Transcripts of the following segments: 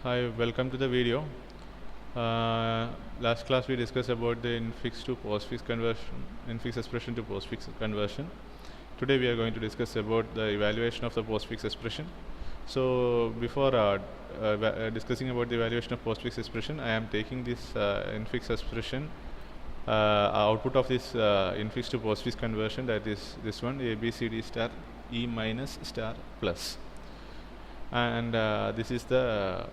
Hi, welcome to the video. Last class we discussed about the infix to postfix conversion, infix expression to postfix conversion. Today we are going to discuss about the evaluation of the postfix expression. So before discussing about the evaluation of postfix expression, I am taking this infix expression output of this infix to postfix conversion, that is this one, ABCD star E minus star plus, and this is the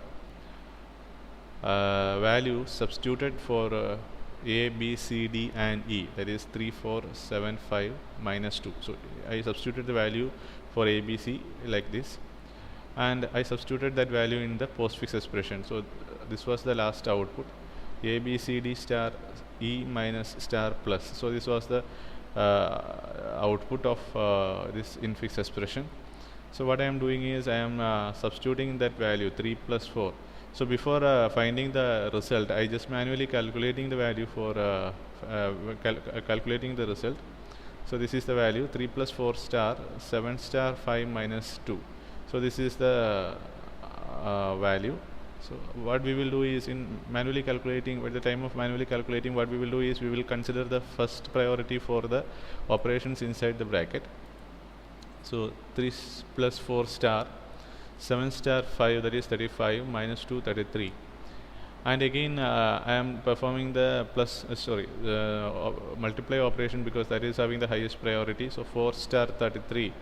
value substituted for A, B, C, D and E, that is 3, 4, 7, 5 minus 2. So I substituted the value for A, B, C like this, and I substituted that value in the postfix expression. So this was the last output, A, B, C, D star E minus star plus. So this was the output of this infix expression. So what I am doing is I am substituting that value 3 plus 4. So before finding the result, I just manually calculating the value for calculating the result. So this is the value 3 plus 4 star 7 star 5 minus 2. So this is the value. So what we will do is, in manually calculating, at the time of manually calculating, what we will do is we will consider the first priority for the operations inside the bracket. So 3 plus 4 star 7 star 5, that is 35 minus 2, 33, and again I am performing the multiply operation because that is having the highest priority. So 4 star 33,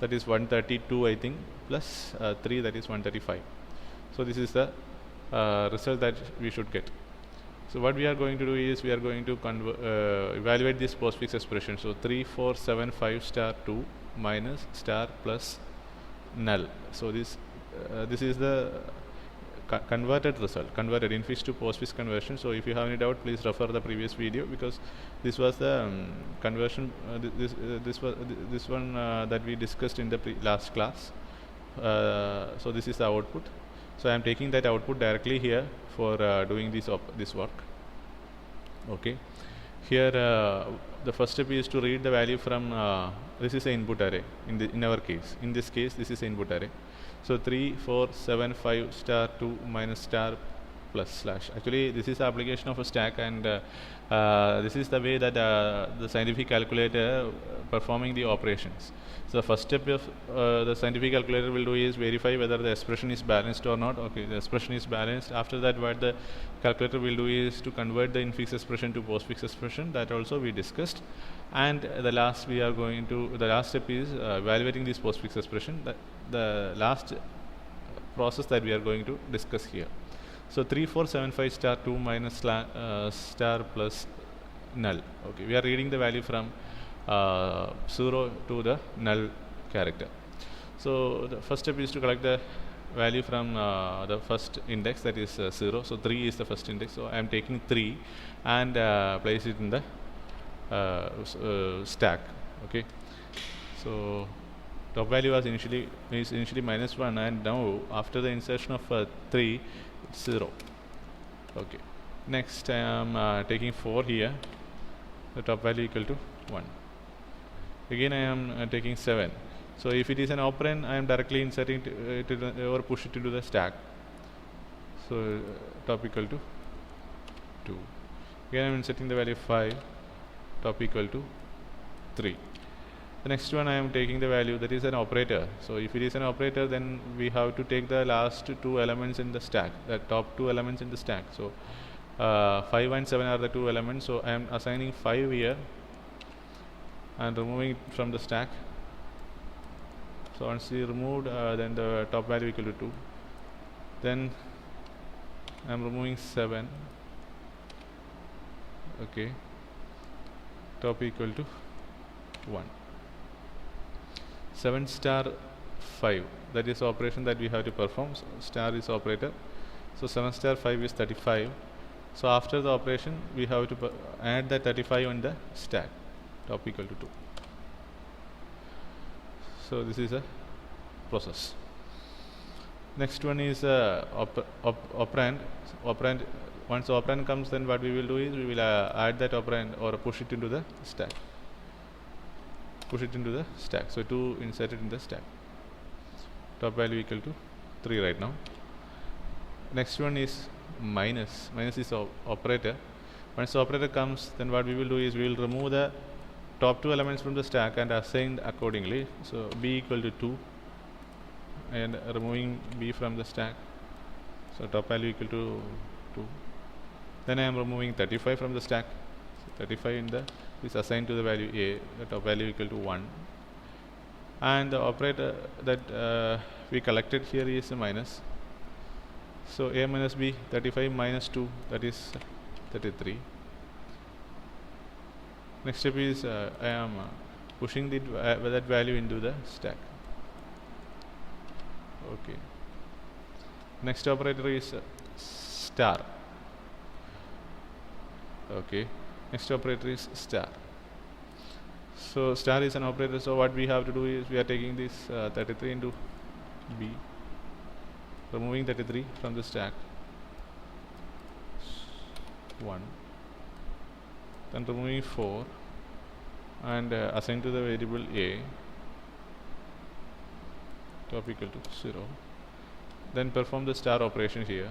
that is 132 I think, plus 3, that is 135. So this is the result that we should get. So what we are going to do is we are going to evaluate this postfix expression. So 3, 4, 7, 5 star 2 minus star plus null. So this is the converted result, converted infix to postfix conversion. So if you have any doubt, please refer the previous video, because this was the conversion. This one that we discussed in the last class. So this is the output. So I am taking that output directly here for doing this work. Okay. Here the first step is to read the value from this is the input array in our case. In this case, this is the input array. So 3, 4, 7, 5 star 2 minus star plus slash. Actually, this is the application of a stack, and this is the way that the scientific calculator performing the operations. So the first step of the scientific calculator will do is verify whether the expression is balanced or not. Okay, the expression is balanced. After that, what the calculator will do is to convert the infix expression to postfix expression. That also we discussed. And the last step is evaluating this postfix expression. The last process that we are going to discuss here. So 3, 4, 7, 5 star 2 minus star plus null. Okay, we are reading the value from 0 to the null character. So the first step is to collect the value from the first index, that is 0. So 3 is the first index. So I am taking 3 and place it in the stack. Okay. So top value was initially minus 1, and now after the insertion of 3, it's 0. Okay. Next I am taking 4 here. The top value equal to 1. Again I am taking 7. So if it is an operand, I am directly inserting it or push it into the stack. So top equal to 2. Again I am inserting the value 5. Top equal to 3. The next one I am taking the value, that is an operator. So if it is an operator, then we have to take the last 2 elements in the stack, the top 2 elements in the stack. So 5 and 7 are the 2 elements. So I am assigning 5 here and removing it from the stack. So once we removed, then the top value equal to 2. Then I am removing 7. Okay. Top equal to 1. 7 star 5, that is operation that we have to perform. So star is operator. So 7 star 5 is 35. So after the operation, we have to add the 35 on the stack. Top equal to 2. So this is a process. Next one is operand. Operand. Once operand comes, then what we will do is we will add that operand or push it into the stack. So 2 inserted in the stack. Top value equal to 3 right now. next one is minus. Minus is operator. Once the operator comes, then what we will do is we will remove the top two elements from the stack and assign accordingly. So b equal to 2, and removing b from the stack, so top value equal to 2. Then I am removing 35 from the stack. So 35 in the is assigned to the value a, the top value equal to 1, and the operator that we collected here is a minus. So a minus b, 35 minus 2, that is 33. Next step is I am pushing that value into the stack. Okay. Next operator is star. Okay. Next operator is star. So star is an operator. So what we have to do is we are taking this 33 into b, removing 33 from the stack, 1, then removing 4 and assign to the variable a, top equal to 0. Then perform the star operation here,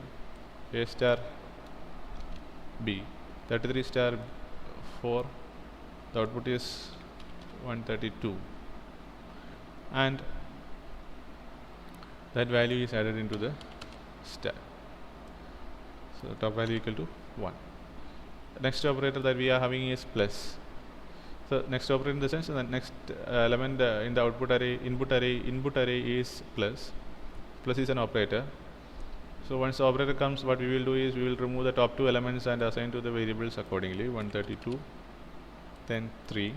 a star b, 33 star 4, the output is 132, and that value is added into the stack. So top value equal to 1. Next operator that we are having is plus. So next operator in the sense the next element in the output array, input array is plus. Plus is an operator. So once the operator comes, what we will do is we will remove the top two elements and assign to the variables accordingly, 132, then 3,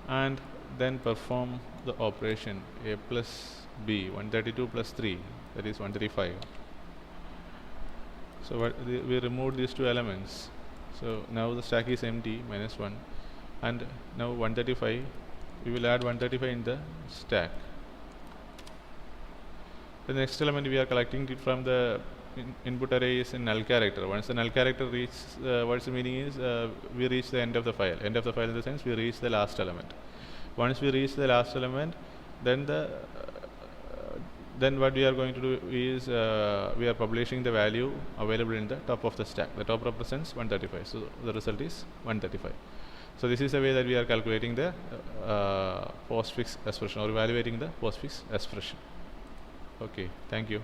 and then perform the operation a plus b, 132 plus 3, that is 135. So we removed these two elements. So now the stack is empty, minus 1, and now 135, we will add 135 in the stack. The next element we are collecting it from the input array is a null character. Once the null character reaches, what's the meaning is we reach the end of the file. End of the file in the sense we reach the last element. Once we reach the last element, then then what we are going to do is we are publishing the value available in the top of the stack. The top represents 135, so the result is 135. So this is the way that we are calculating the postfix expression or evaluating the postfix expression. Okay, thank you.